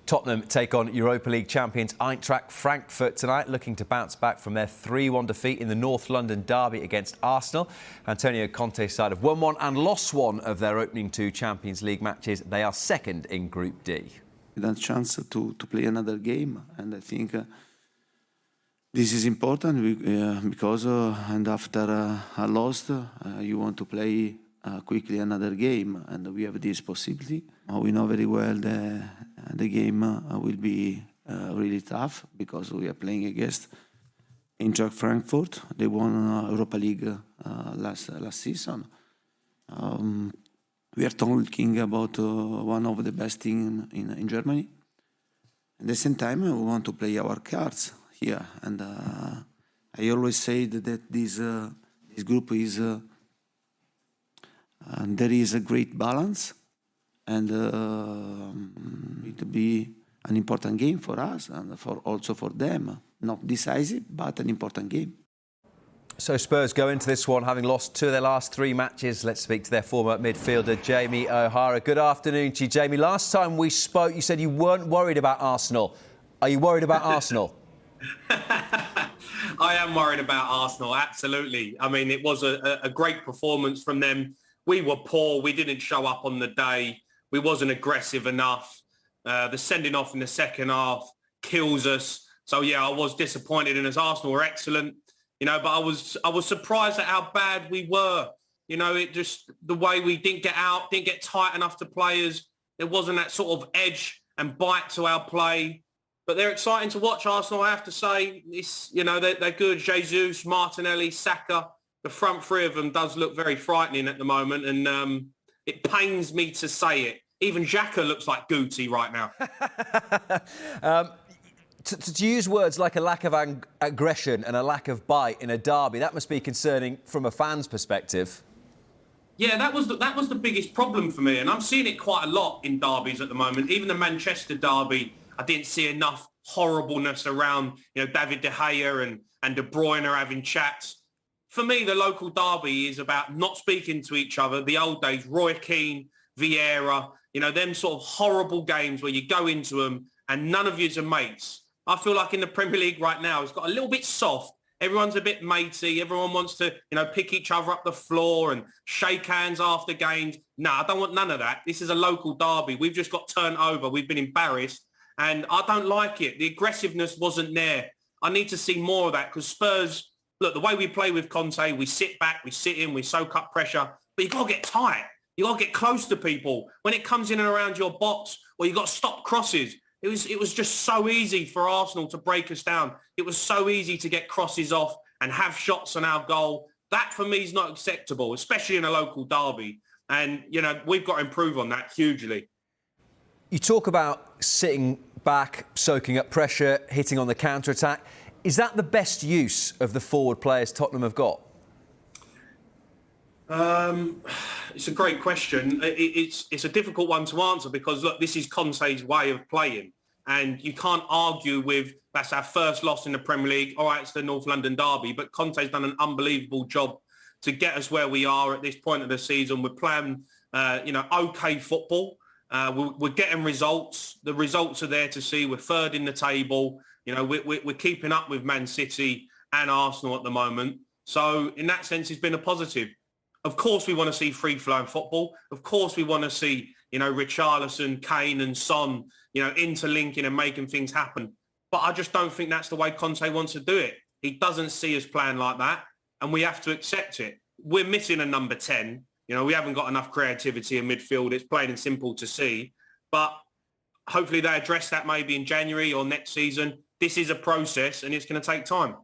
Tottenham take on Europa League champions Eintracht Frankfurt tonight, looking to bounce back from their 3-1 defeat in the North London derby against Arsenal. Antonio Conte's side have won one and lost one of their opening two Champions League matches. They are second in Group D. We had a chance to play another game, and I think this is important because and after a loss, you want to play quickly another game, and we have this possibility. We know very well the game will be really tough because we are playing against Eintracht Frankfurt. They won Europa League last season. We are talking about one of the best teams in Germany. At the same time, we want to play our cards here, and I always say that this group is. And there is a great balance, and it will be an important game for us and also for them. Not decisive, but an important game. So Spurs go into this one having lost two of their last three matches. Let's speak to their former midfielder, Jamie O'Hara. Good afternoon to you, Jamie. Last time we spoke, you said you weren't worried about Arsenal. Are you worried about Arsenal? I am worried about Arsenal, absolutely. I mean, it was a great performance from them. We were poor. We didn't show up on the day. We wasn't aggressive enough. The sending off in the second half kills us. So, yeah, I was disappointed. And as Arsenal were excellent, but I was surprised at how bad we were. It just, the way we didn't get out, didn't get tight enough to players. There wasn't that sort of edge and bite to our play. But they're exciting to watch, Arsenal, I have to say. They're good. Jesus, Martinelli, Xhaka. The front three of them does look very frightening at the moment, and it pains me to say it. Even Xhaka looks like Guti right now. To use words like a lack of aggression and a lack of bite in a derby, that must be concerning from a fan's perspective. Yeah, that was the biggest problem for me, and I'm seeing it quite a lot in derbies at the moment. Even the Manchester derby, I didn't see enough horribleness around, David De Gea and De Bruyne are having chats. For me, the local derby is about not speaking to each other. The old days, Roy Keane, Vieira, them sort of horrible games where you go into them and none of yous are mates. I feel like in the Premier League right now, it's got a little bit soft. Everyone's a bit matey. Everyone wants to, pick each other up the floor and shake hands after games. No, I don't want none of that. This is a local derby. We've just got turned over. We've been embarrassed. And I don't like it. The aggressiveness wasn't there. I need to see more of that because Spurs... Look, the way we play with Conte, we sit back, we sit in, we soak up pressure, but you've got to get tight. You've got to get close to people. When it comes in and around your box, or you've got to stop crosses. It was just so easy for Arsenal to break us down. It was so easy to get crosses off and have shots on our goal. That, for me, is not acceptable, especially in a local derby. And, we've got to improve on that hugely. You talk about sitting back, soaking up pressure, hitting on the counter-attack. Is that the best use of the forward players Tottenham have got? It's a great question. It's a difficult one to answer because, look, this is Conte's way of playing. And you can't argue with, that's our first loss in the Premier League. All right, it's the North London derby. But Conte's done an unbelievable job to get us where we are at this point of the season. We're playing, OK football. We're getting results. The results are there to see. We're third in the table. We're keeping up with Man City and Arsenal at the moment. So in that sense, it's been a positive. Of course, we want to see free-flowing football. Of course, we want to see, Richarlison, Kane and Son, interlinking and making things happen. But I just don't think that's the way Conte wants to do it. He doesn't see us playing like that, and we have to accept it. We're missing a number 10. We haven't got enough creativity in midfield. It's plain and simple to see. But hopefully they address that maybe in January or next season. This is a process and it's going to take time.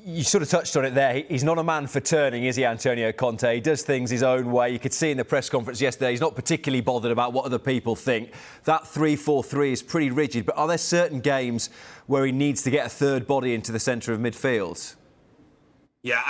You sort of touched on it there. He's not a man for turning, is he, Antonio Conte? He does things his own way. You could see in the press conference yesterday, he's not particularly bothered about what other people think. That 3-4-3 is pretty rigid, but are there certain games where he needs to get a third body into the centre of midfield? Yeah,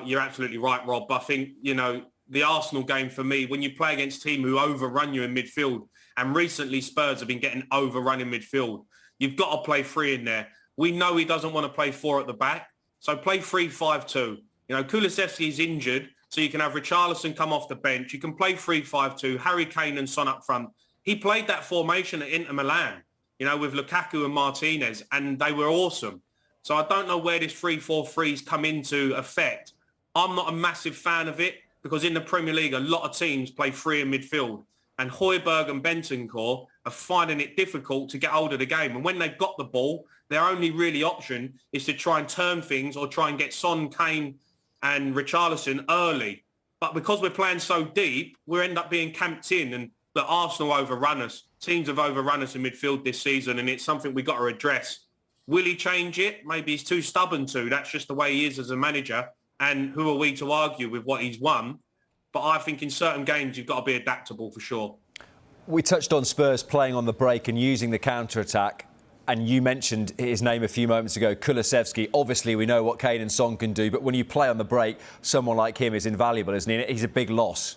you're absolutely right, Rob. I think, the Arsenal game for me, when you play against a team who overrun you in midfield, and recently Spurs have been getting overrun in midfield, you've got to play three in there. We know he doesn't want to play four at the back, so play 3-5-2. Kulusevski is injured, so you can have Richarlison come off the bench. You can play 3-5-2, Harry Kane and Son up front. He played that formation at Inter Milan. with Lukaku and Martinez, and they were awesome. So I don't know where this 3-4-3's come into effect. I'm not a massive fan of it because in the Premier League, a lot of teams play three in midfield, and Højbjerg and Bentancur are finding it difficult to get hold of the game. And when they've got the ball, their only really option is to try and turn things or try and get Son, Kane and Richarlison early. But because we're playing so deep, we end up being camped in, and the Arsenal overrun us. Teams have overrun us in midfield this season, and it's something we've got to address. Will he change it? Maybe he's too stubborn to. That's just the way he is as a manager. And who are we to argue with what he's won? But I think in certain games, you've got to be adaptable for sure. We touched on Spurs playing on the break and using the counter-attack. And you mentioned his name a few moments ago, Kulusevski. Obviously, we know what Kane and Son can do. But when you play on the break, someone like him is invaluable, isn't he? He's a big loss.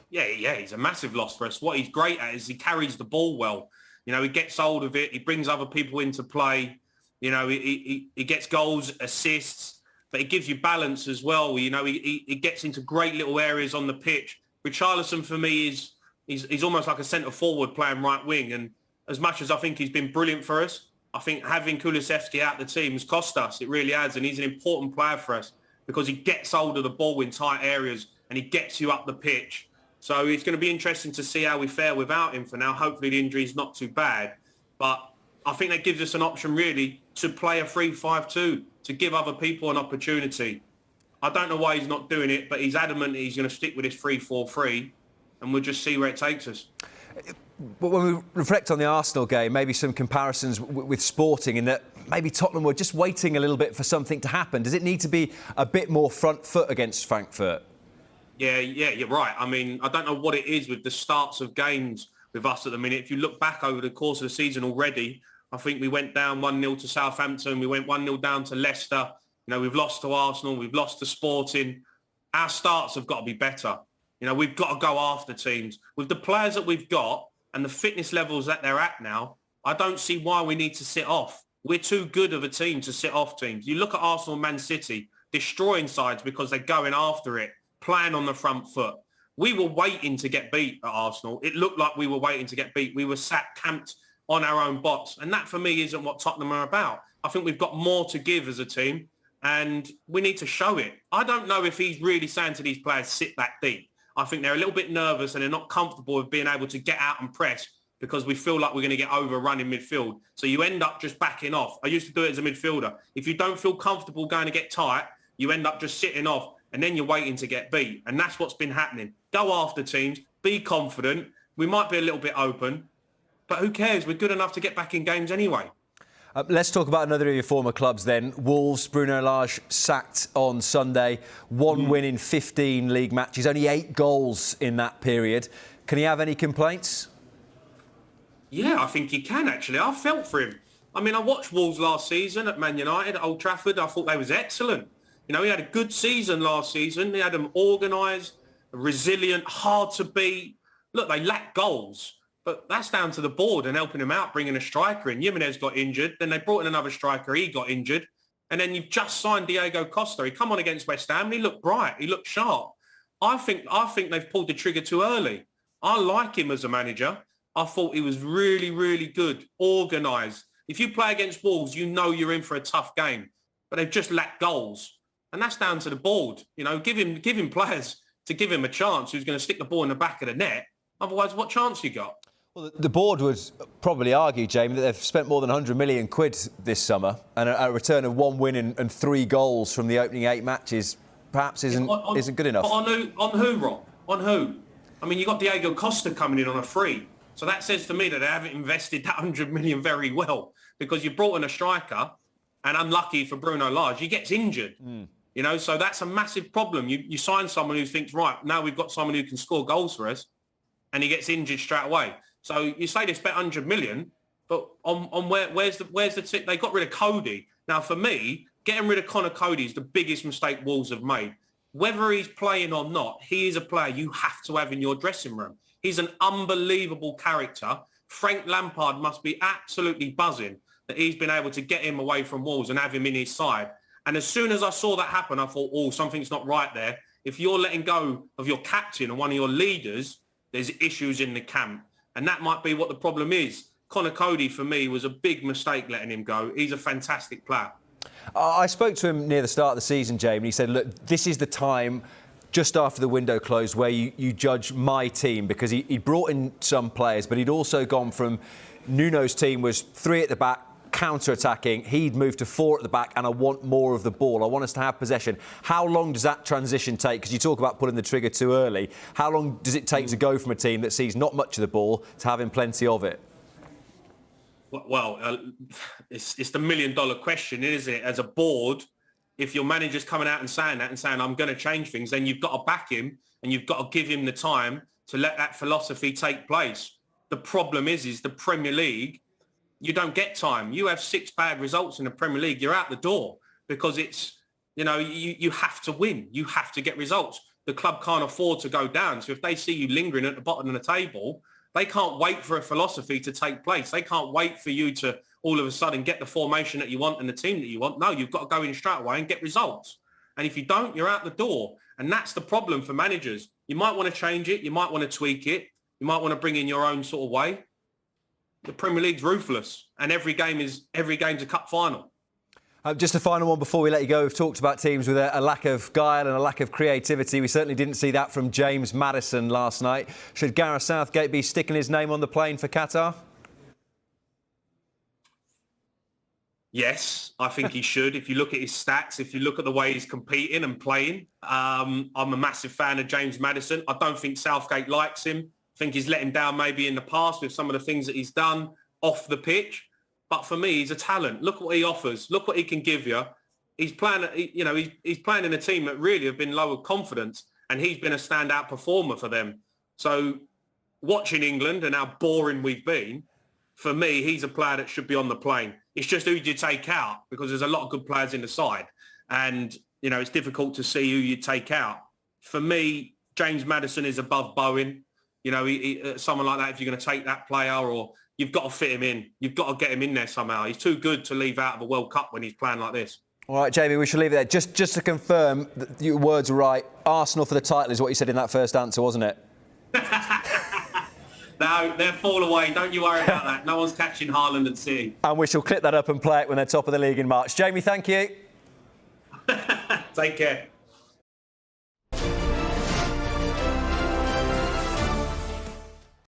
Yeah, he's a massive loss for us. What he's great at is he carries the ball well. He gets hold of it. He brings other people into play. He gets goals, assists, but he gives you balance as well. He gets into great little areas on the pitch. Richarlison, for me, he's almost like a centre forward playing right wing. And as much as I think he's been brilliant for us, I think having Kulusevski out the team has cost us. It really has. And he's an important player for us because he gets hold of the ball in tight areas and he gets you up the pitch. So it's going to be interesting to see how we fare without him for now. Hopefully the injury is not too bad. But I think that gives us an option really to play a 3-5-2, to give other people an opportunity. I don't know why he's not doing it, but he's adamant he's going to stick with this 3-4-3 and we'll just see where it takes us. But when we reflect on the Arsenal game, maybe some comparisons with Sporting in that maybe Tottenham were just waiting a little bit for something to happen. Does it need to be a bit more front foot against Frankfurt? Yeah, you're right. I mean, I don't know what it is with the starts of games with us at the minute. If you look back over the course of the season already, I think we went down 1-0 to Southampton. We went 1-0 down to Leicester. We've lost to Arsenal. We've lost to Sporting. Our starts have got to be better. We've got to go after teams. With the players that we've got and the fitness levels that they're at now, I don't see why we need to sit off. We're too good of a team to sit off teams. You look at Arsenal and Man City, destroying sides because they're going after it, playing on the front foot. We were waiting to get beat at Arsenal. It looked like we were waiting to get beat. We were camped on our own box. And that, for me, isn't what Tottenham are about. I think we've got more to give as a team, and we need to show it. I don't know if he's really saying to these players, sit back deep. I think they're a little bit nervous and they're not comfortable with being able to get out and press because we feel like we're going to get overrun in midfield. So you end up just backing off. I used to do it as a midfielder. If you don't feel comfortable going to get tight, you end up just sitting off and then you're waiting to get beat. And that's what's been happening. Go after teams, be confident. We might be a little bit open, but who cares? We're good enough to get back in games anyway. Let's talk about another of your former clubs then. Wolves, Bruno Lage sacked on Sunday. One win in 15 league matches, only 8 goals in that period. Can he have any complaints? Yeah, I think he can, actually. I felt for him. I mean, I watched Wolves last season at Man United, at Old Trafford. I thought they was excellent. He had a good season last season. He had them organised, resilient, hard to beat. Look, they lack goals. But that's down to the board and helping him out, bringing a striker in. Jimenez got injured. Then they brought in another striker. He got injured. And then you've just signed Diego Costa. He come on against West Ham and he looked bright. He looked sharp. I think they've pulled the trigger too early. I like him as a manager. I thought he was really, really good, organised. If you play against Wolves, you know you're in for a tough game. But they've just lacked goals. And that's down to the board. Give him players to give him a chance who's going to stick the ball in the back of the net. Otherwise, what chance you got? Well, the board would probably argue, Jamie, that they've spent more than 100 million quid this summer and a return of 1 win and 3 goals from the opening 8 matches perhaps isn't good enough. On who, Rob? On who? I mean, you got Diego Costa coming in on a free. So that says to me that they haven't invested that 100 million very well because you brought in a striker and unlucky for Bruno Lage, he gets injured. So that's a massive problem. You sign someone who thinks, right, now we've got someone who can score goals for us and he gets injured straight away. So you say they spent 100 million, but on where's the tip? They got rid of Cody. Now, for me, getting rid of Connor Cody is the biggest mistake Wolves have made. Whether he's playing or not, he is a player you have to have in your dressing room. He's an unbelievable character. Frank Lampard must be absolutely buzzing that he's been able to get him away from Wolves and have him in his side. And as soon as I saw that happen, I thought, something's not right there. If you're letting go of your captain and one of your leaders, there's issues in the camp. And that might be what the problem is. Conor Cody, for me, was a big mistake letting him go. He's a fantastic player. I spoke to him near the start of the season, Jamie, and he said, look, this is the time just after the window closed where you judge my team, because he brought in some players, but he'd also gone from Nuno's team was 3 at the back, counter-attacking. He'd moved to 4 at the back, and I want more of the ball. I want us to have possession. How long does that transition take? Because you talk about pulling the trigger too early. How long does it take to go from a team that sees not much of the ball to having plenty of it? Well, it's the million-dollar question, isn't it? As a board, if your manager's coming out and saying that and saying, I'm going to change things, then you've got to back him and you've got to give him the time to let that philosophy take place. The problem is the Premier League, you don't get time. You have 6 bad results in the Premier League, you're out the door, because it's, you have to win. You have to get results. The club can't afford to go down. So if they see you lingering at the bottom of the table, they can't wait for a philosophy to take place. They can't wait for you to all of a sudden get the formation that you want and the team that you want. No, you've got to go in straight away and get results. And if you don't, you're out the door. And that's the problem for managers. You might want to change it. You might want to tweak it. You might want to bring in your own sort of way. The Premier League's ruthless, and every game's a cup final. Just a final one before we let you go. We've talked about teams with a lack of guile and a lack of creativity. We certainly didn't see that from James Maddison last night. Should Gareth Southgate be sticking his name on the plane for Qatar? Yes, I think he should. If you look at his stats, if you look at the way he's competing and playing, I'm a massive fan of James Maddison. I don't think Southgate likes him. I think he's let him down maybe in the past with some of the things that he's done off the pitch. But for me, he's a talent. Look what he offers. Look what he can give you. He's playing, he's playing in a team that really have been low of confidence, and he's been a standout performer for them. So watching England and how boring we've been, for me, he's a player that should be on the plane. It's just who do you take out, because there's a lot of good players in the side. And, it's difficult to see who you take out. For me, James Maddison is above Bowen. Someone like that, if you're going to take that player, or you've got to fit him in. You've got to get him in there somehow. He's too good to leave out of a World Cup when he's playing like this. All right, Jamie, we should leave it there. Just to confirm, that your words are right. Arsenal for the title is what you said in that first answer, wasn't it? No, they'll fall away. Don't you worry about that. No one's catching Haaland and City. And we shall clip that up and play it when they're top of the league in March. Jamie, thank you. Take care.